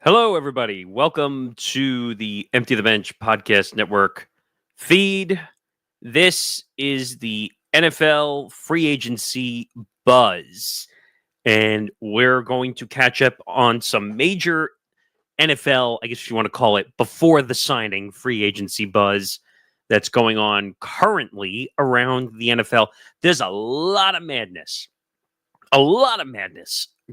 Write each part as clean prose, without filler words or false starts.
Hello, everybody. Welcome to the Empty the Bench Podcast Network feed. This is the NFL free agency buzz, and we're going to catch up on some major NFL, I guess you want to call it, before the signing free agency buzz that's going on currently around the NFL. There's a lot of madness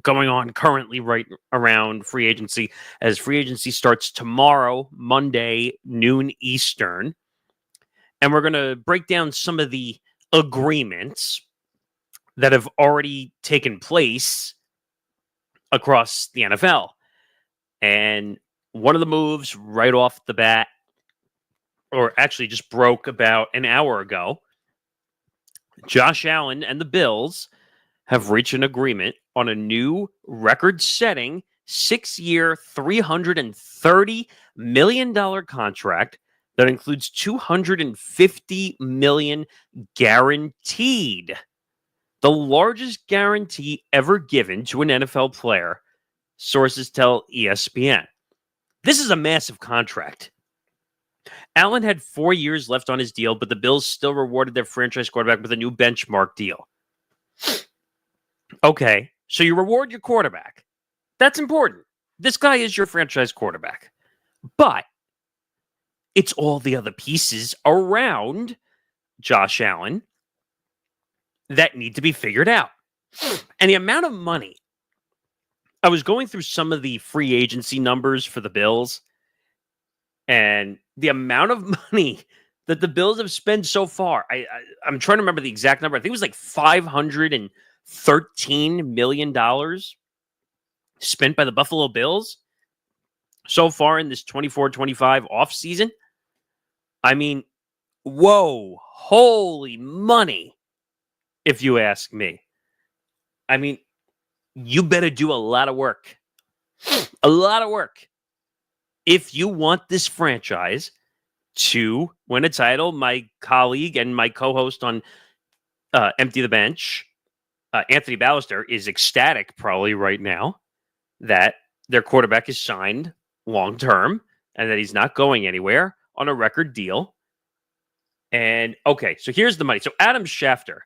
going on currently right around free agency as free agency starts tomorrow, Monday, noon Eastern. And we're going to break down some of the agreements that have already taken place across the NFL. And one of the moves right off the bat, or actually just broke about an hour ago, Josh Allen and the Bills have reached an agreement on a new record-setting 6-year, $330 million contract that includes $250 million guaranteed. The largest guarantee ever given to an NFL player, sources tell ESPN. This is a massive contract. Allen had 4 years left on his deal, but the Bills still rewarded their franchise quarterback with a new benchmark deal. Okay, so you reward your quarterback. That's important. This guy is your franchise quarterback. But it's all the other pieces around Josh Allen that need to be figured out. And the amount of money, I was going through some of the free agency numbers for the Bills, and the amount of money that the Bills have spent so far, I'm trying to remember the exact number. I think it was like $513 million spent by the Buffalo Bills so far in this 24-25 offseason. I mean, whoa, holy money, if you ask me. I mean, you better do a lot of work. A lot of work. If you want this franchise to win a title, my colleague and my co-host on Empty the Bench, Anthony Ballister, is ecstatic probably right now that their quarterback is signed long-term and that he's not going anywhere on a record deal. And okay, so here's the money. So Adam Schefter,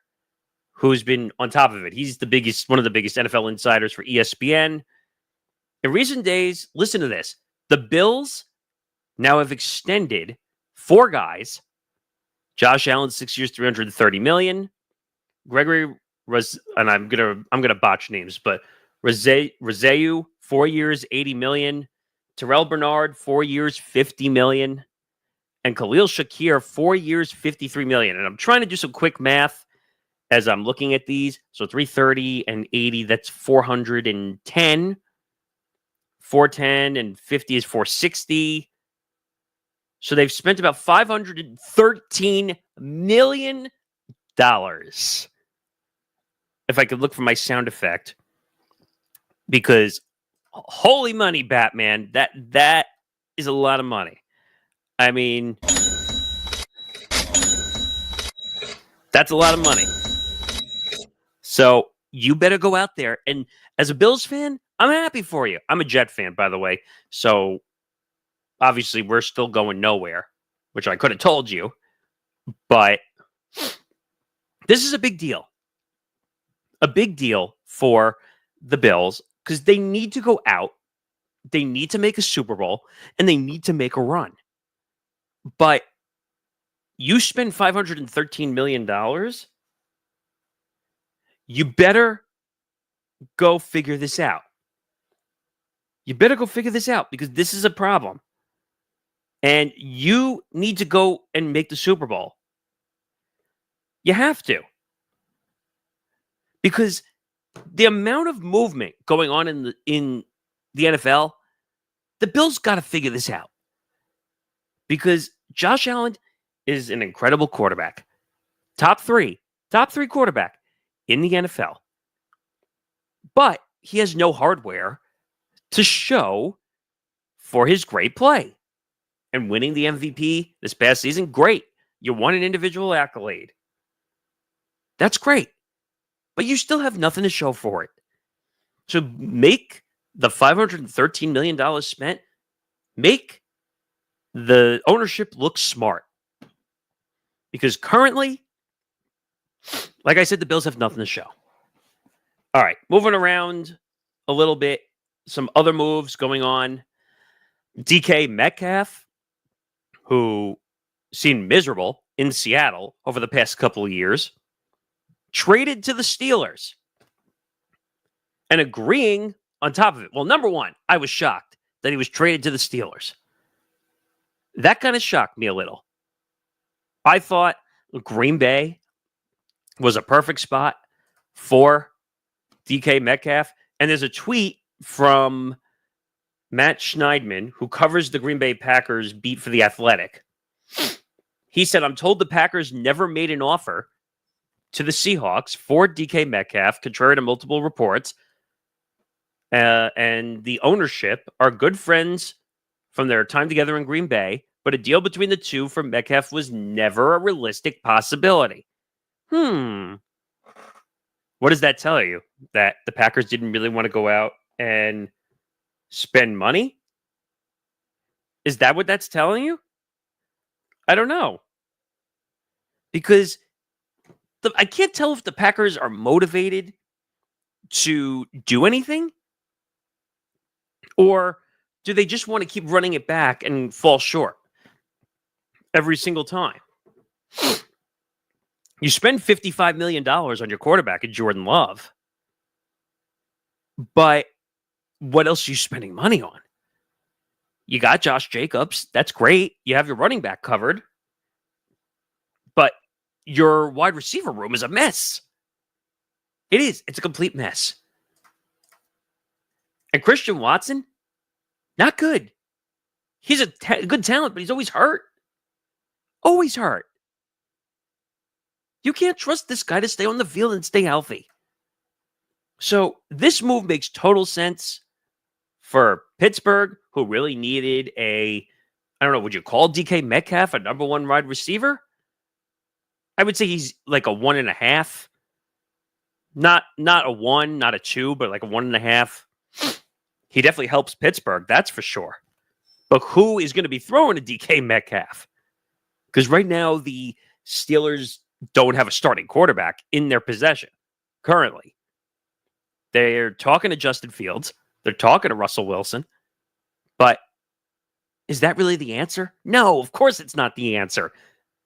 who's been on top of it, he's one of the biggest NFL insiders for ESPN. In recent days, listen to this. The Bills now have extended 4 guys. Josh Allen, 6 years, $330 million. Gregory and I'm gonna botch names, but Rousseau, 4 years, $80 million. Terrell Bernard, 4 years, $50 million. And Khalil Shakir, 4 years, $53 million. And I'm trying to do some quick math as I'm looking at these. So 330 and 80, that's 410. 410 and 50 is 460. So they've spent about $513 million. If I could look for my sound effect, because holy money, Batman, that is a lot of money. I mean, that's a lot of money. So you better go out there. And as a Bills fan, I'm happy for you. I'm a Jet fan, by the way. So obviously we're still going nowhere, which I could have told you. But this is a big deal. A big deal for the Bills because they need to go out. They need to make a Super Bowl and they need to make a run. But you spend $513 million, you better go figure this out. You better go figure this out because this is a problem. And you need to go and make the Super Bowl. You have to. Because the amount of movement going on in the NFL, the Bills got to figure this out. Because Josh Allen is an incredible quarterback. Top three quarterback in the NFL. But he has no hardware to show for his great play. And winning the MVP this past season, great. You won an individual accolade. That's great. But you still have nothing to show for it. So make the $513 million spent make the ownership look smart. Because currently, like I said, the Bills have nothing to show. All right, moving around a little bit, some other moves going on. DK Metcalf, who seemed miserable in Seattle over the past couple of years, traded to the Steelers and agreeing on top of it. Well, number one, I was shocked that he was traded to the Steelers. That kind of shocked me a little. I thought Green Bay was a perfect spot for DK Metcalf. And there's a tweet from Matt Schneidman, who covers the Green Bay Packers beat for The Athletic. He said, I'm told the Packers never made an offer to the Seahawks for DK Metcalf, contrary to multiple reports. And the ownership are good friends from their time together in Green Bay, but a deal between the two for Metcalf was never a realistic possibility. What does that tell you? That the Packers didn't really want to go out and spend money? Is that what that's telling you? I don't know. Because I can't tell if the Packers are motivated to do anything, or do they just want to keep running it back and fall short every single time? You spend $55 million on your quarterback in Jordan Love, but what else are you spending money on? You got Josh Jacobs. That's great. You have your running back covered, but your wide receiver room is a mess. It is. It's a complete mess. And Christian Watson, not good. He's a good talent, but he's always hurt. Always hurt. You can't trust this guy to stay on the field and stay healthy. So this move makes total sense for Pittsburgh, who really needed I don't know, would you call DK Metcalf a number one wide receiver? I would say he's like a 1.5. Not a 1, not a 2, but like a 1.5. He definitely helps Pittsburgh, that's for sure. But who is going to be throwing a DK Metcalf? Because right now, the Steelers don't have a starting quarterback in their possession currently. They're talking to Justin Fields. They're talking to Russell Wilson. But is that really the answer? No, of course it's not the answer.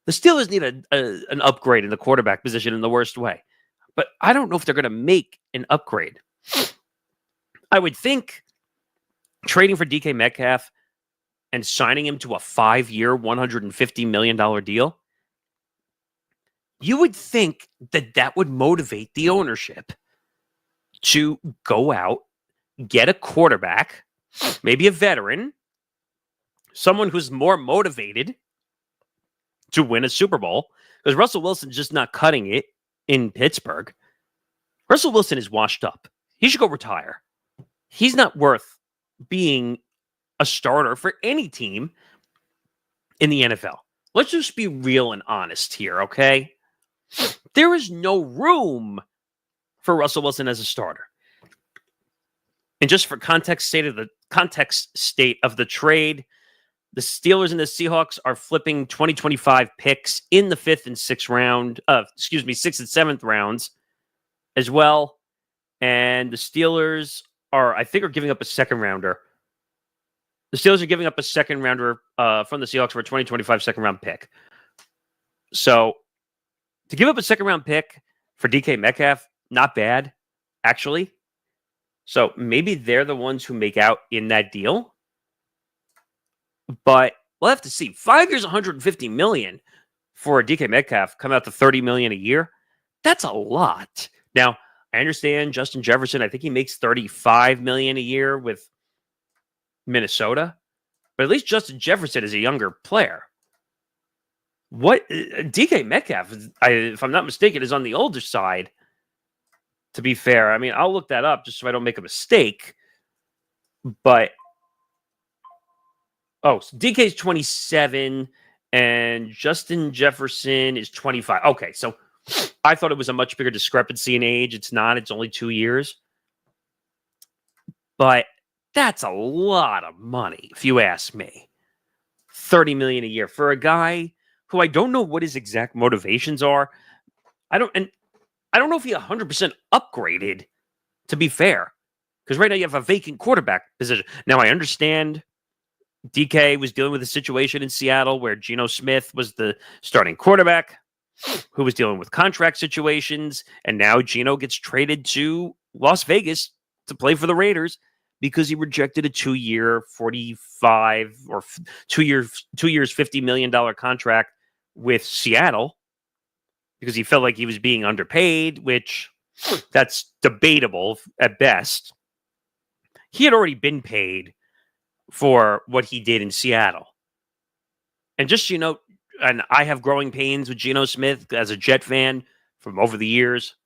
The Steelers need an upgrade in the quarterback position in the worst way. But I don't know if they're going to make an upgrade. I would think trading for DK Metcalf and signing him to a 5-year, $150 million deal, you would think that would motivate the ownership to go out, get a quarterback, maybe a veteran, someone who's more motivated to win a Super Bowl, because Russell Wilson's just not cutting it in Pittsburgh. Russell Wilson is washed up. He should go retire. He's not worth being a starter for any team in the NFL. Let's just be real and honest here, okay? There is no room for Russell Wilson as a starter. And just for context state of the trade, the Steelers and the Seahawks are flipping 2025 picks in the 5th and 6th round, 6th and 7th rounds as well. And the Steelers are giving up a second rounder. The Steelers are giving up a second rounder from the Seahawks for a 2025 second round pick. So to give up a second round pick for DK Metcalf, not bad, actually. So maybe they're the ones who make out in that deal. But we'll have to see. 5 years, $150 million for a DK Metcalf, come out to $30 million a year. That's a lot. Now, I understand Justin Jefferson. I think he makes $35 million a year with Minnesota. But at least Justin Jefferson is a younger player. What DK Metcalf, if I'm not mistaken, is on the older side. To be fair, I mean, I'll look that up just so I don't make a mistake. But so DK's 27 and Justin Jefferson is 25. Okay, so I thought it was a much bigger discrepancy in age. It's not. It's only 2 years. But That's a lot of money, if you ask me. $30 million a year for a guy who I don't know what his exact motivations are. I don't know if he 100% upgraded, to be fair, because right now you have a vacant quarterback position. Now I understand DK was dealing with a situation in Seattle where Geno Smith was the starting quarterback who was dealing with contract situations, and now Geno gets traded to Las Vegas to play for the Raiders because he rejected a 2-year 45 or 2 years $50 million contract with Seattle because he felt like he was being underpaid, which that's debatable at best. He had already been paid for what he did in Seattle. And just, and I have growing pains with Geno Smith as a Jet fan from over the years.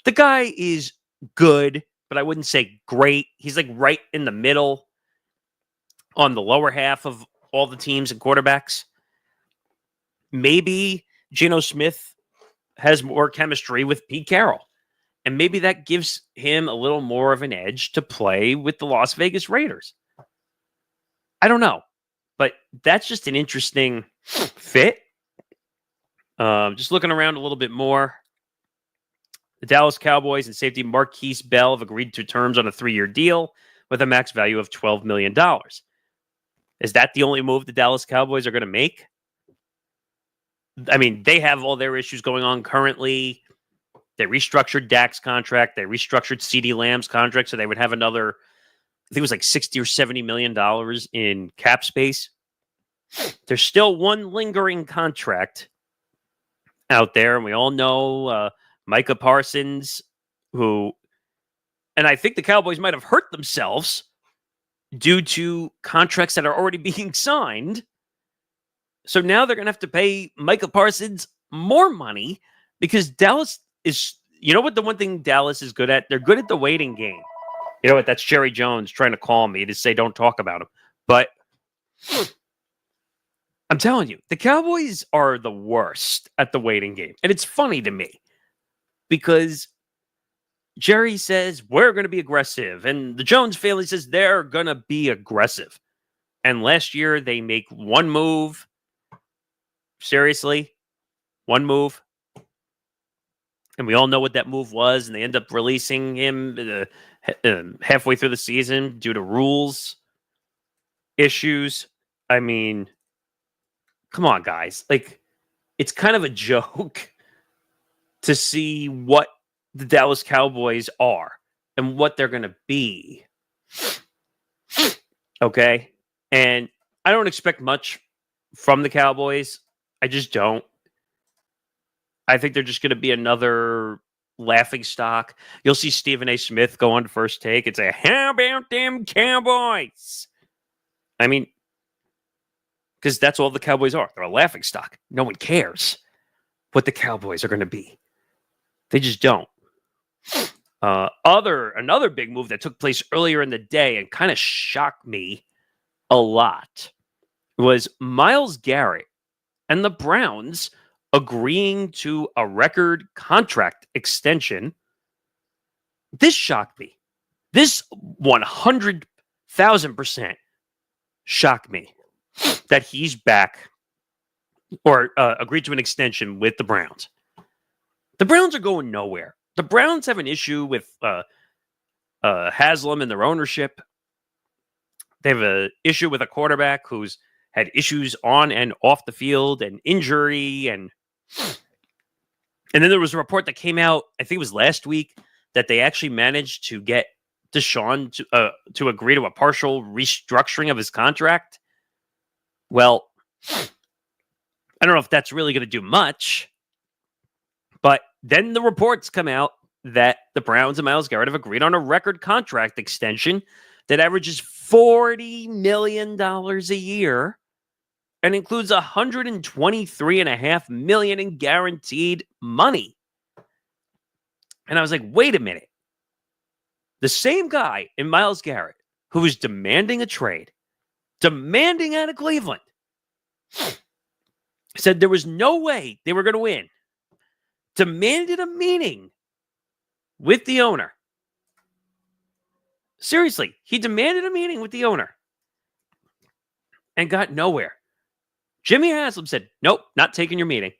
The guy is good, but I wouldn't say great. He's like right in the middle on the lower half of all the teams and quarterbacks. Maybe Geno Smith has more chemistry with Pete Carroll. And maybe that gives him a little more of an edge to play with the Las Vegas Raiders. I don't know. But that's just an interesting fit. Just looking around a little bit more. The Dallas Cowboys and safety Marquise Bell have agreed to terms on a 3-year deal with a max value of $12 million. Is that the only move the Dallas Cowboys are going to make? I mean, they have all their issues going on currently. They restructured Dak's contract. They restructured CeeDee Lamb's contract, so they would have another, I think it was like $60 or $70 million in cap space. There's still one lingering contract out there, and we all know Micah Parsons, and I think the Cowboys might have hurt themselves due to contracts that are already being signed. So now they're going to have to pay Micah Parsons more money because Dallas is, you know what the one thing Dallas is good at? They're good at the waiting game. You know what? That's Jerry Jones trying to call me to say don't talk about him. But I'm telling you, the Cowboys are the worst at the waiting game. And it's funny to me because Jerry says we're going to be aggressive. And the Jones family says they're going to be aggressive. And last year they make one move. Seriously, one move. And we all know what that move was. And they end up releasing him halfway through the season due to rules issues. I mean, come on, guys. Like, it's kind of a joke to see what the Dallas Cowboys are and what they're going to be. Okay? And I don't expect much from the Cowboys. I just don't. I think they're just going to be another laughing stock. You'll see Stephen A. Smith go on First Take and say, how about them Cowboys? I mean, because that's all the Cowboys are. They're a laughing stock. No one cares what the Cowboys are going to be. They just don't. Another big move that took place earlier in the day and kind of shocked me a lot was Myles Garrett and the Browns agreeing to a record contract extension. This shocked me. This 100,000% shocked me that he's back or agreed to an extension with the Browns. The Browns are going nowhere. The Browns have an issue with Haslam and their ownership. They have an issue with a quarterback who's had issues on and off the field and injury. And then there was a report that came out, I think it was last week, that they actually managed to get Deshaun to agree to a partial restructuring of his contract. Well, I don't know if that's really going to do much, but then the reports come out that the Browns and Myles Garrett have agreed on a record contract extension that averages $40 million a year and includes $123.5 million in guaranteed money. And I was like, wait a minute. The same guy in Myles Garrett who was demanding a trade, demanding out of Cleveland, said there was no way they were going to win, demanded a meeting with the owner, Seriously, he demanded a meeting with the owner and got nowhere. Jimmy Haslam said, nope, not taking your meeting.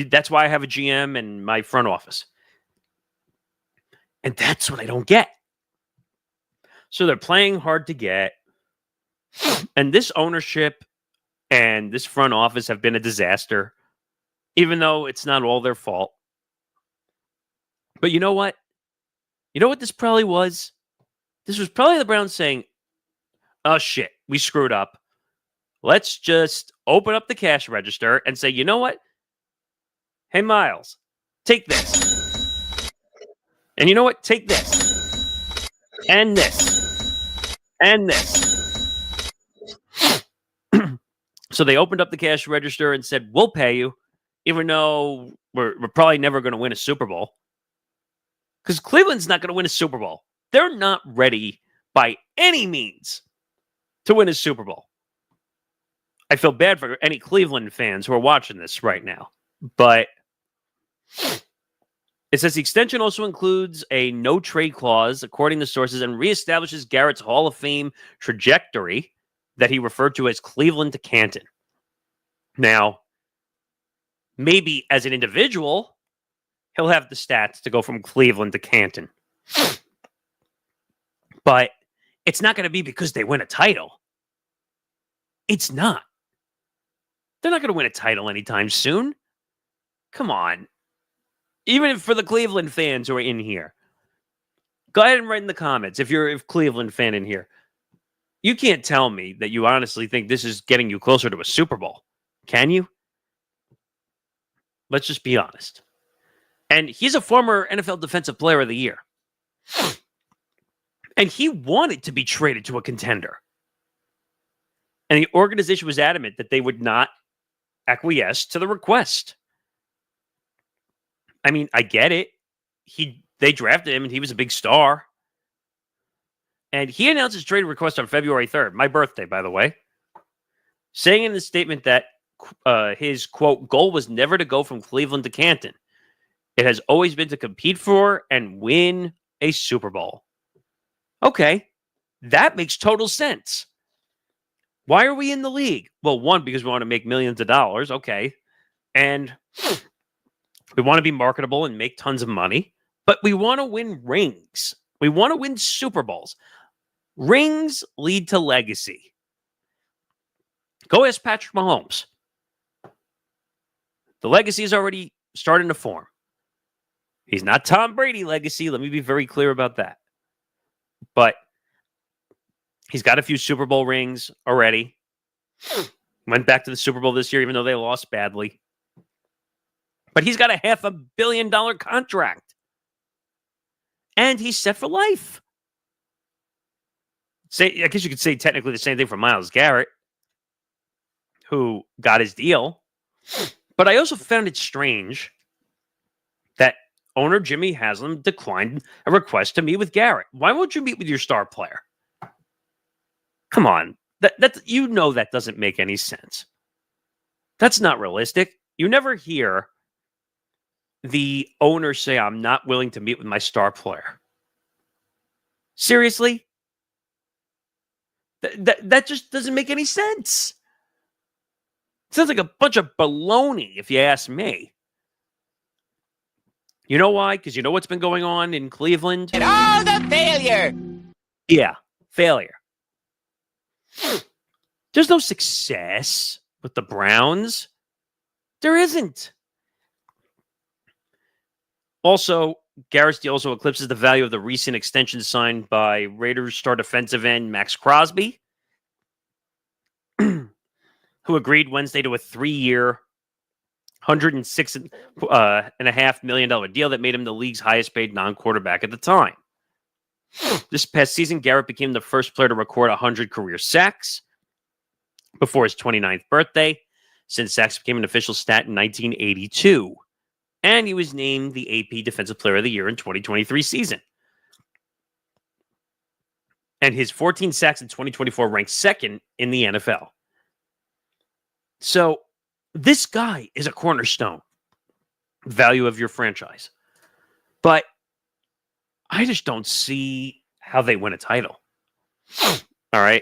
That's why I have a GM and my front office. And that's what I don't get. So they're playing hard to get. And this ownership and this front office have been a disaster, even though it's not all their fault. But you know what? You know what this probably was? This was probably the Browns saying, oh shit, we screwed up. Let's just open up the cash register and say, you know what? Hey, Miles, take this. And you know what? Take this. And this. And this. So they opened up the cash register and said, we'll pay you, even though we're probably never going to win a Super Bowl. Because Cleveland's not going to win a Super Bowl. They're not ready by any means to win a Super Bowl. I feel bad for any Cleveland fans who are watching this right now. But it says the extension also includes a no-trade clause, according to sources, and reestablishes Garrett's Hall of Fame trajectory that he referred to as Cleveland to Canton. Now, maybe as an individual, he'll have the stats to go from Cleveland to Canton. But it's not going to be because they win a title. It's not. They're not going to win a title anytime soon. Come on. Even for the Cleveland fans who are in here, go ahead and write in the comments if you're a Cleveland fan in here. You can't tell me that you honestly think this is getting you closer to a Super Bowl. Can you? Let's just be honest. And he's a former NFL Defensive Player of the Year. And he wanted to be traded to a contender. And the organization was adamant that they would not acquiesce to the request. I mean, I get it. They drafted him and he was a big star. And he announced his trade request on February 3rd, my birthday, by the way, saying in the statement that his, quote, goal was never to go from Cleveland to Canton. It has always been to compete for and win a Super Bowl. Okay, that makes total sense. Why are we in the league? Well, one, because we want to make millions of dollars. Okay. And we want to be marketable and make tons of money. But we want to win rings. We want to win Super Bowls. Rings lead to legacy. Go ask Patrick Mahomes. The legacy is already starting to form. He's not Tom Brady legacy. Let me be very clear about that. But he's got a few Super Bowl rings already. Went back to the Super Bowl this year, even though they lost badly. But he's got a $500 million contract. And he's set for life. I guess you could say technically the same thing for Myles Garrett, who got his deal. But I also found it strange that owner Jimmy Haslam declined a request to meet with Garrett. Why won't you meet with your star player? Come on. That you know that doesn't make any sense. That's not realistic. You never hear the owner say, I'm not willing to meet with my star player. Seriously? That just doesn't make any sense. Sounds like a bunch of baloney, if you ask me. You know why? Because you know what's been going on in Cleveland? And all the failure. Yeah, failure. There's no success with the Browns. There isn't. Also, Garrett's deal also eclipses the value of the recent extension signed by Raiders star defensive end Max Crosby, who agreed Wednesday to a 3-year, $106.5 million deal that made him the league's highest paid non-quarterback at the time. This past season, Garrett became the first player to record 100 career sacks before his 29th birthday, since sacks became an official stat in 1982. And he was named the AP Defensive Player of the Year in 2023 season. And his 14 sacks in 2024 ranked second in the NFL. So this guy is a cornerstone value of your franchise. But I just don't see how they win a title. All right.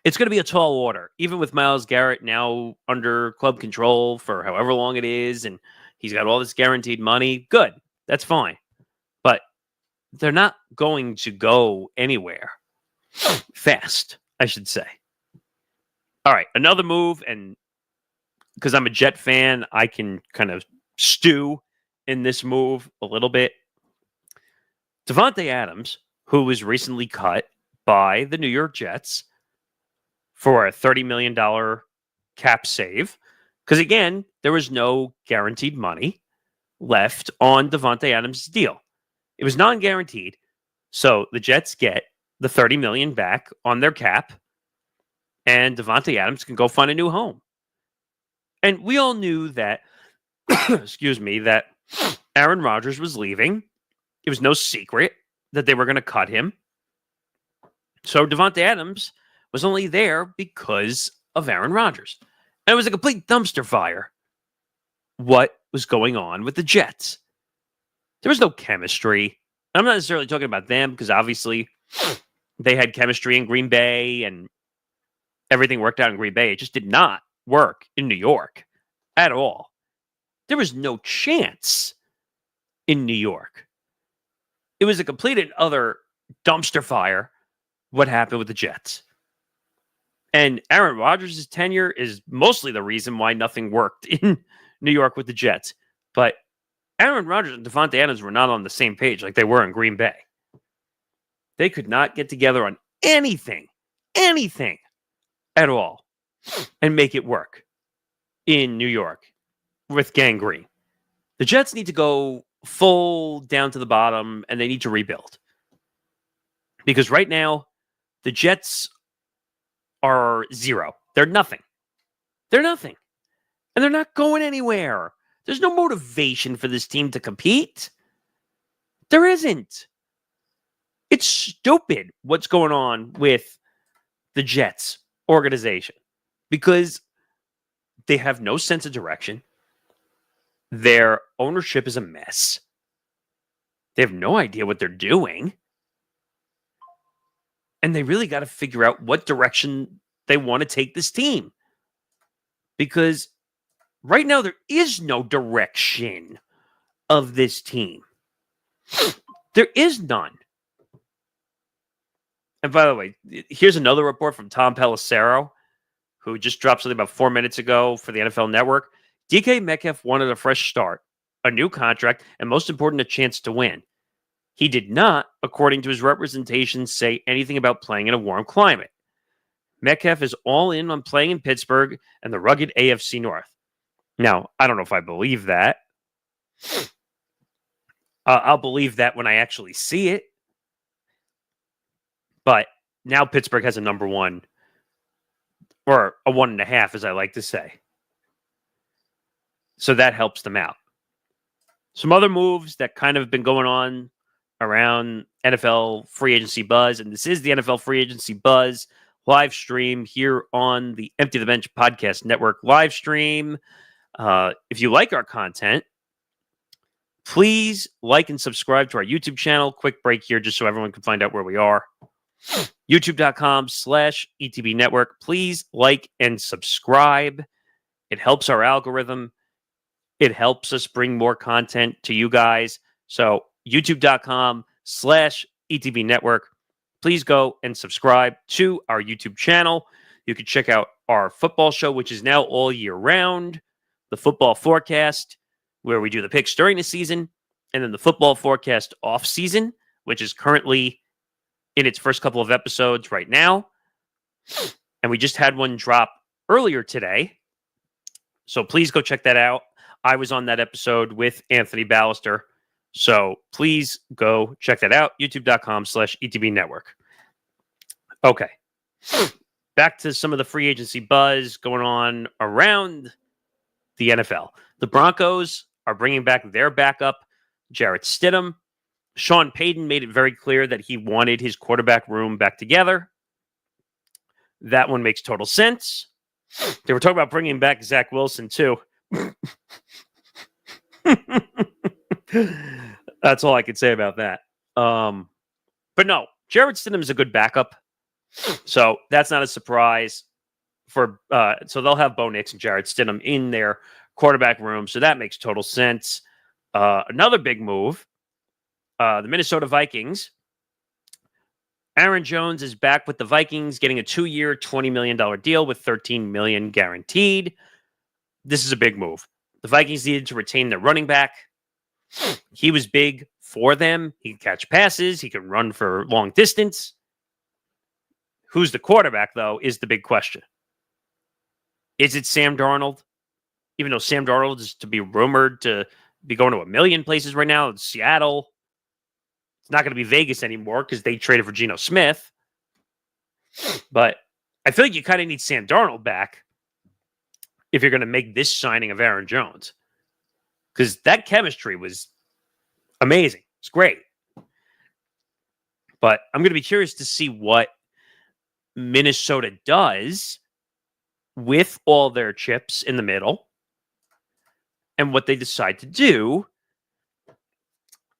It's going to be a tall order, even with Myles Garrett now under club control for however long it is, and he's got all this guaranteed money. Good. That's fine. But they're not going to go anywhere fast, I should say. All right. Another move, and because I'm a Jet fan, I can kind of stew in this move a little bit. Davante Adams, who was recently cut by the New York Jets for a $30 million cap save, because again, there was no guaranteed money left on Davante Adams' deal. It was non-guaranteed, so the Jets get the $30 million back on their cap, and Davante Adams can go find a new home. And we all knew that, excuse me, that Aaron Rodgers was leaving. It was no secret that they were going to cut him. So Davante Adams was only there because of Aaron Rodgers. And it was a complete dumpster fire what was going on with the Jets. There was no chemistry. I'm not necessarily talking about them because obviously they had chemistry in Green Bay and everything worked out in Green Bay. It just did not work in New York at all. There was no chance in New York. It was a complete and utter dumpster fire what happened with the Jets. And Aaron Rodgers' tenure is mostly the reason why nothing worked in New York with the Jets. But Aaron Rodgers and Davante Adams were not on the same page like they were in Green Bay. They could not get together on anything at all and make it work in New York with gangrene. The Jets need to go full down to the bottom and they need to rebuild. Because right now, the Jets are zero. They're nothing. They're nothing. And they're not going anywhere. There's no motivation for this team to compete. There isn't. It's stupid what's going on with the Jets organization because they have no sense of direction. Their ownership is a mess. They have no idea what they're doing. And they really got to figure out what direction they want to take this team. Because right now, there is no direction of this team. There is none. And by the way, here's another report from Tom Pelissero, who just dropped something about 4 minutes ago for the NFL Network. DK Metcalf wanted a fresh start, a new contract, and most important, a chance to win. He did not, according to his representation, say anything about playing in a warm climate. Metcalf is all in on playing in Pittsburgh and the rugged AFC North. Now, I don't know if I believe that. I'll believe that when I actually see it. But now Pittsburgh has a number one, or a 1.5, as I like to say. So that helps them out. Some other moves that kind of have been going on around NFL free agency buzz, and this is the NFL free agency buzz live stream here on the Empty the Bench Podcast Network live stream. If you like our content, please like and subscribe to our YouTube channel. Quick break here just so everyone can find out where we are. YouTube.com/ETB Network. Please like and subscribe. It helps our algorithm. It helps us bring more content to you guys. So YouTube.com/ETB Network. Please go and subscribe to our YouTube channel. You can check out our football show, which is now all year round. The Football Forecast, where we do the picks during the season. And then the Football Forecast off season, which is currently in its first couple of episodes right now. And we just had one drop earlier today. So please go check that out. I was on that episode with Anthony Ballister. So please go check that out. YouTube.com/ETB Network. Okay. Back to some of the free agency buzz going on around the NFL. The Broncos are bringing back their backup, Jarrett Stidham. Sean Payton made it very clear that he wanted his quarterback room back together. That one makes total sense. They were talking about bringing back Zach Wilson, too. That's all I could say about that. But no, Jarrett Stidham is a good backup. So that's not a surprise for so they'll have Bo Nix and Jarrett Stidham in their quarterback room. So that makes total sense. Another big move, the Minnesota Vikings. Aaron Jones is back with the Vikings, getting a 2-year, $20 million deal with $13 million guaranteed. This is a big move. The Vikings needed to retain their running back. He was big for them. He can catch passes. He can run for long distance. Who's the quarterback, though, is the big question. Is it Sam Darnold? Even though Sam Darnold is to be rumored to be going to a million places right now in Seattle. It's not going to be Vegas anymore because they traded for Geno Smith. But I feel like you kind of need Sam Darnold back if you're going to make this signing of Aaron Jones. Because that chemistry was amazing. It's great. But I'm going to be curious to see what Minnesota does with all their chips in the middle and what they decide to do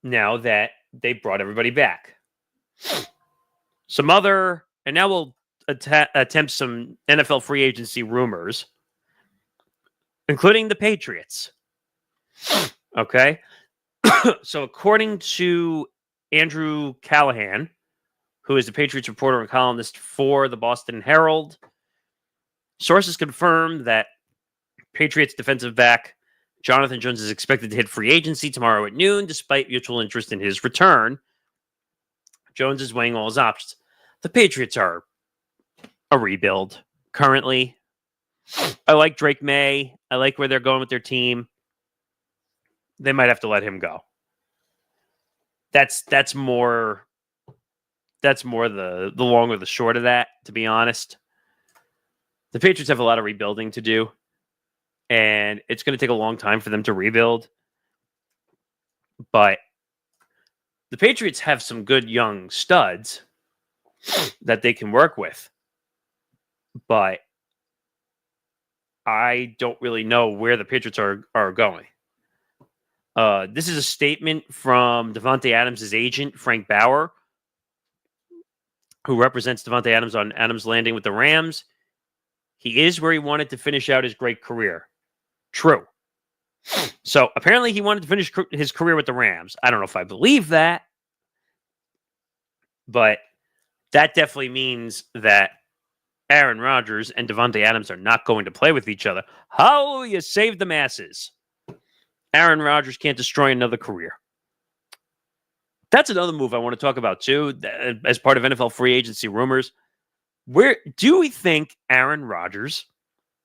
now that they brought everybody back. Some other, and now we'll attempt some NFL free agency rumors, including the Patriots. Okay. So according to Andrew Callahan, who is the Patriots reporter and columnist for the Boston Herald, sources confirm that Patriots defensive back Jonathan Jones is expected to hit free agency tomorrow at noon, despite mutual interest in his return. Jones is weighing all his options. The Patriots are a rebuild currently. I like Drake May. I like where they're going with their team. They might have to let him go. That's more the long or the short of that, to be honest. The Patriots have a lot of rebuilding to do. And it's going to take a long time for them to rebuild. But the Patriots have some good young studs that they can work with. But I don't really know where the Patriots are going. This is a statement from Davante Adams' agent, Frank Bauer, who represents Davante Adams on Adams' landing with the Rams. He is where he wanted to finish out his great career. True. So apparently he wanted to finish his career with the Rams. I don't know if I believe that, but that definitely means that Aaron Rodgers and Davante Adams are not going to play with each other. Hallelujah, save the masses. Aaron Rodgers can't destroy another career. That's another move I want to talk about too, as part of NFL free agency rumors. Where do we think Aaron Rodgers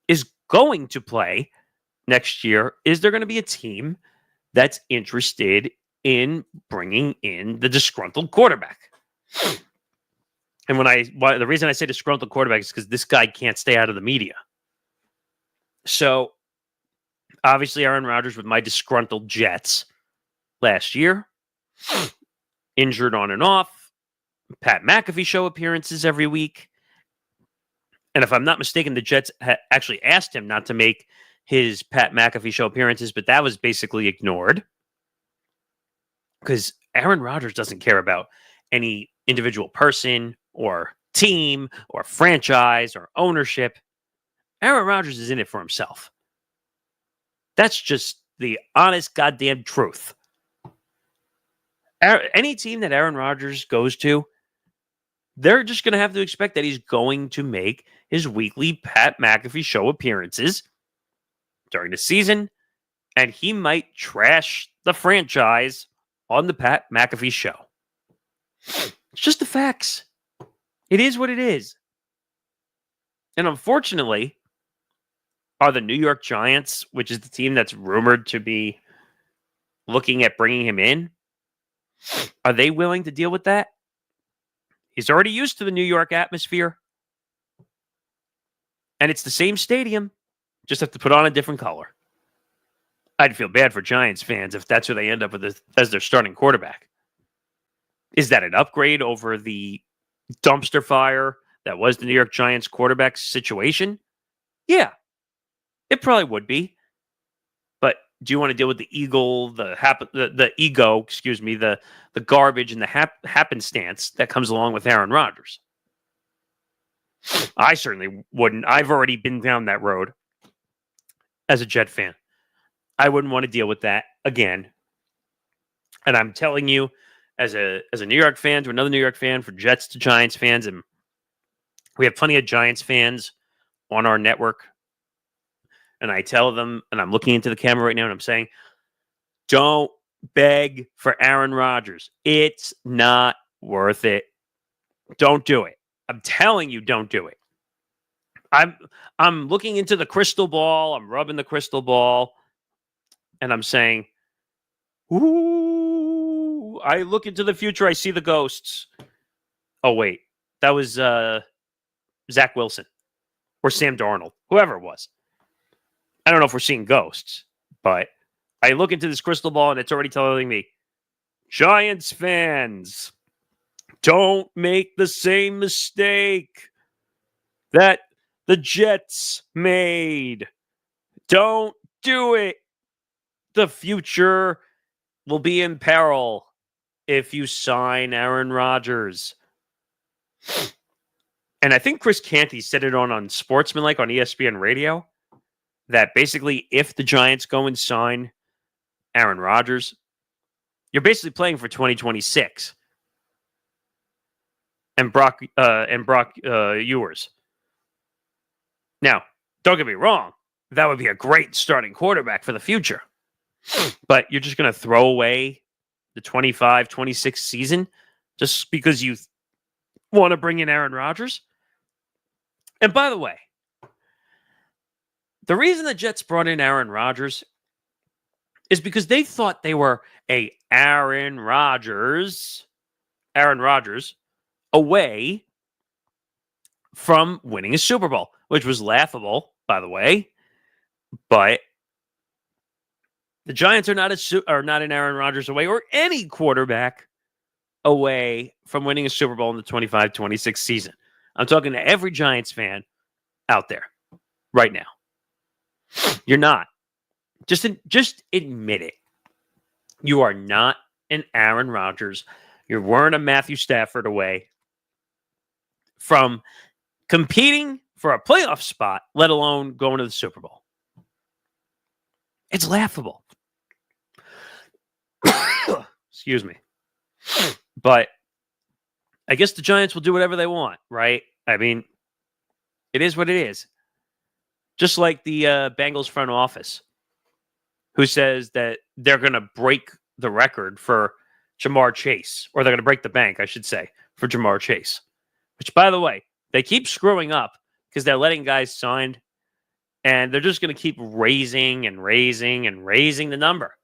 is going to play next year? Is there going to be a team that's interested in bringing in the disgruntled quarterback? And the reason I say disgruntled quarterback is because this guy can't stay out of the media. So obviously Aaron Rodgers with my disgruntled Jets last year, injured on and off, Pat McAfee show appearances every week. And if I'm not mistaken, the Jets actually asked him not to make his Pat McAfee show appearances, but that was basically ignored because Aaron Rodgers doesn't care about any individual person or team or franchise or ownership. Aaron Rodgers is in it for himself. That's just the honest goddamn truth. Any team that Aaron Rodgers goes to, they're just going to have to expect that he's going to make his weekly Pat McAfee show appearances during the season, and he might trash the franchise on the Pat McAfee show. It's just the facts. It is what it is. And unfortunately, are the New York Giants, which is the team that's rumored to be looking at bringing him in, are they willing to deal with that? He's already used to the New York atmosphere. And it's the same stadium. Just have to put on a different color. I'd feel bad for Giants fans if that's who they end up with as their starting quarterback. Is that an upgrade over the dumpster fire that was the New York Giants quarterback situation? Yeah, it probably would be. But do you want to deal with the the ego, excuse me, the garbage and the happenstance that comes along with Aaron Rodgers? I certainly wouldn't. I've already been down that road as a Jet fan. I wouldn't want to deal with that again. And I'm telling you, as a New York fan to another New York fan, for Jets to Giants fans, and we have plenty of Giants fans on our network. And I tell them, and I'm looking into the camera right now, and I'm saying, don't beg for Aaron Rodgers. It's not worth it. Don't do it. I'm telling you, don't do it. I'm looking into the crystal ball. I'm rubbing the crystal ball, and I'm saying, ooh, I look into the future. I see the ghosts. Oh, wait. That was Zach Wilson or Sam Darnold, whoever it was. I don't know if we're seeing ghosts, but I look into this crystal ball, and it's already telling me, Giants fans, don't make the same mistake that the Jets made. Don't do it. The future will be in peril if you sign Aaron Rodgers. And I think Chris Canty said it on Sportsmanlike on ESPN Radio, that basically if the Giants go and sign Aaron Rodgers, you're basically playing for 2026. And Brock Ewers. Now, don't get me wrong, that would be a great starting quarterback for the future. But you're just going to throw away the 25-26 season just because you want to bring in Aaron Rodgers? And by the way, the reason the Jets brought in Aaron Rodgers is because they thought they were a Aaron Rodgers away from winning a Super Bowl, which was laughable, by the way. But the Giants are not an Aaron Rodgers away, or any quarterback away from winning a Super Bowl in the 25-26 season. I'm talking to every Giants fan out there right now. You're not. Just admit it. You are not an Aaron Rodgers. You weren't a Matthew Stafford away from competing for a playoff spot, let alone going to the Super Bowl. It's laughable. Excuse me. But I guess the Giants will do whatever they want, right? I mean, it is what it is. Just like the Bengals front office, who says that they're going to break the record for Jamar Chase, or they're going to break the bank, I should say, for Jamar Chase. Which, by the way, they keep screwing up because they're letting guys signed, and they're just going to keep raising and raising and raising the number.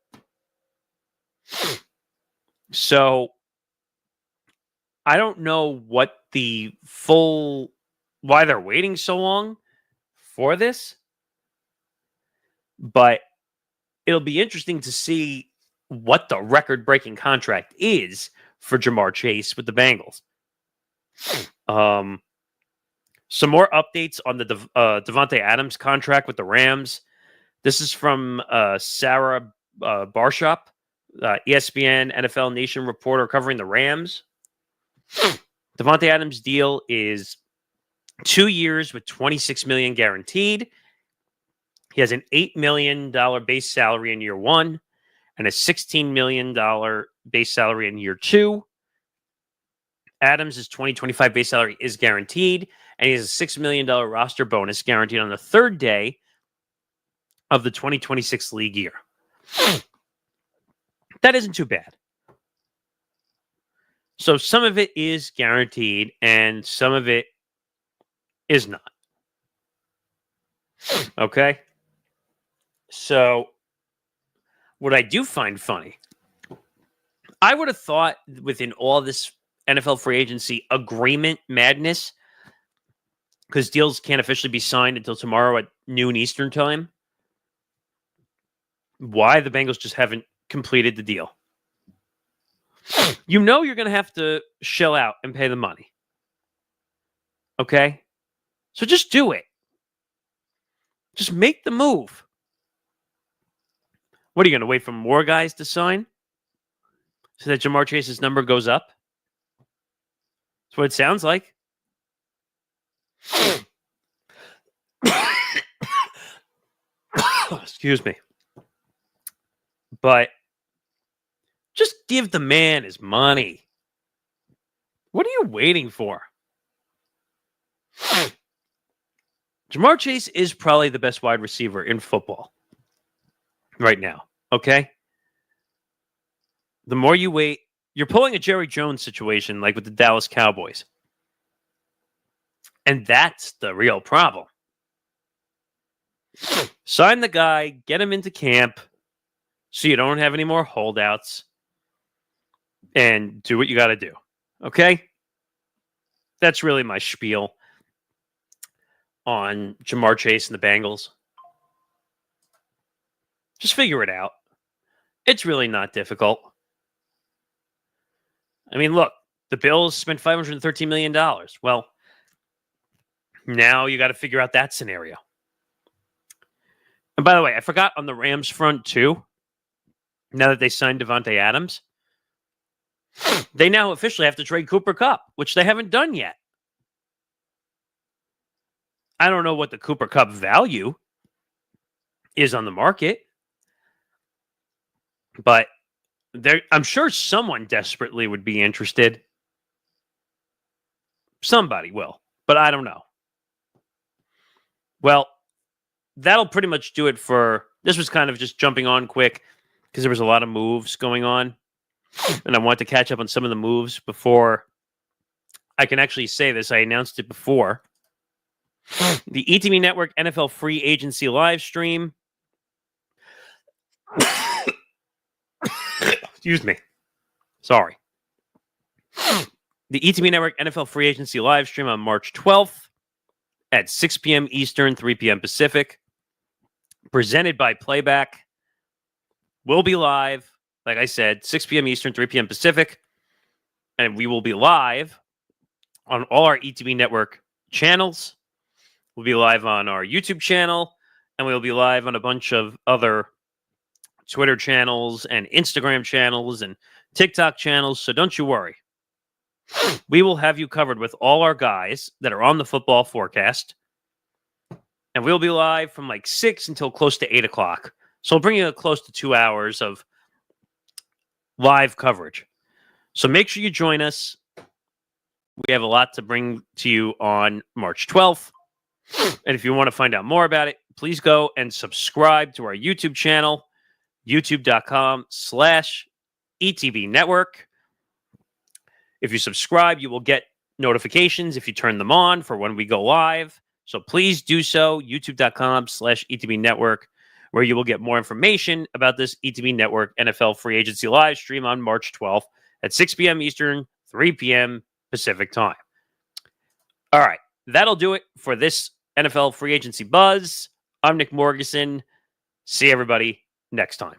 So I don't know why they're waiting so long for this, but it'll be interesting to see what the record-breaking contract is for Jamar Chase with the Bengals. Some more updates on the Davante Adams contract with the Rams. This is from Sarah Barshop, ESPN NFL Nation reporter covering the Rams. Davante Adams' deal is 2 years with $26 million guaranteed. He has an $8 million base salary in year one and a $16 million base salary in year two. Adams' 2025 base salary is guaranteed, and he has a $6 million roster bonus guaranteed on the third day of the 2026 league year. That isn't too bad. So some of it is guaranteed, and some of it is not. Okay? So what I do find funny, I would have thought within all this NFL free agency agreement madness, because deals can't officially be signed until tomorrow at noon Eastern time, why the Bengals just haven't completed the deal. You know you're going to have to shell out and pay the money. Okay? So just do it. Just make the move. What are you going to wait for more guys to sign so that Jamar Chase's number goes up? That's what it sounds like. Excuse me. But just give the man his money. What are you waiting for? Jamar Chase is probably the best wide receiver in football right now, okay? The more you wait, you're pulling a Jerry Jones situation like with the Dallas Cowboys. And that's the real problem. Sign the guy, get him into camp so you don't have any more holdouts, and do what you got to do, okay? That's really my spiel on Jamar Chase and the Bengals. Just figure it out. It's really not difficult. I mean, look, the Bills spent $513 million. Well, now you got to figure out that scenario. And by the way, I forgot on the Rams front too, now that they signed Devontae Adams, they now officially have to trade Cooper Kupp, which they haven't done yet. I don't know what the Cooper Kupp value is on the market, but I'm sure someone desperately would be interested. Somebody will, but I don't know. Well, that'll pretty much do it for... This was kind of just jumping on quick because there was a lot of moves going on, and I want to catch up on some of the moves before I can actually say this. I announced it before. The ETB Network NFL free agency live stream. Excuse me. Sorry. The ETB Network NFL free agency live stream on March 12th at 6 p.m. Eastern, 3 p.m. Pacific. Presented by Playback. Will be live, like I said, 6 p.m. Eastern, 3 p.m. Pacific. And we will be live on all our ETB Network channels. We'll be live on our YouTube channel, and we'll be live on a bunch of other Twitter channels and Instagram channels and TikTok channels, so don't you worry. We will have you covered with all our guys that are on the football forecast, and we'll be live from like 6 until close to 8 o'clock. So we'll bring you close to 2 hours of live coverage. So make sure you join us. We have a lot to bring to you on March 12th. And if you want to find out more about it, please go and subscribe to our YouTube channel, youtube.com/ETB Network. If you subscribe, you will get notifications if you turn them on for when we go live. So please do so, youtube.com/ETB Network, where you will get more information about this ETB Network NFL free agency live stream on March 12th at 6 p.m. Eastern, 3 p.m. Pacific time. All right. That'll do it for this NFL free agency buzz. I'm Nick Morgeson. See everybody next time.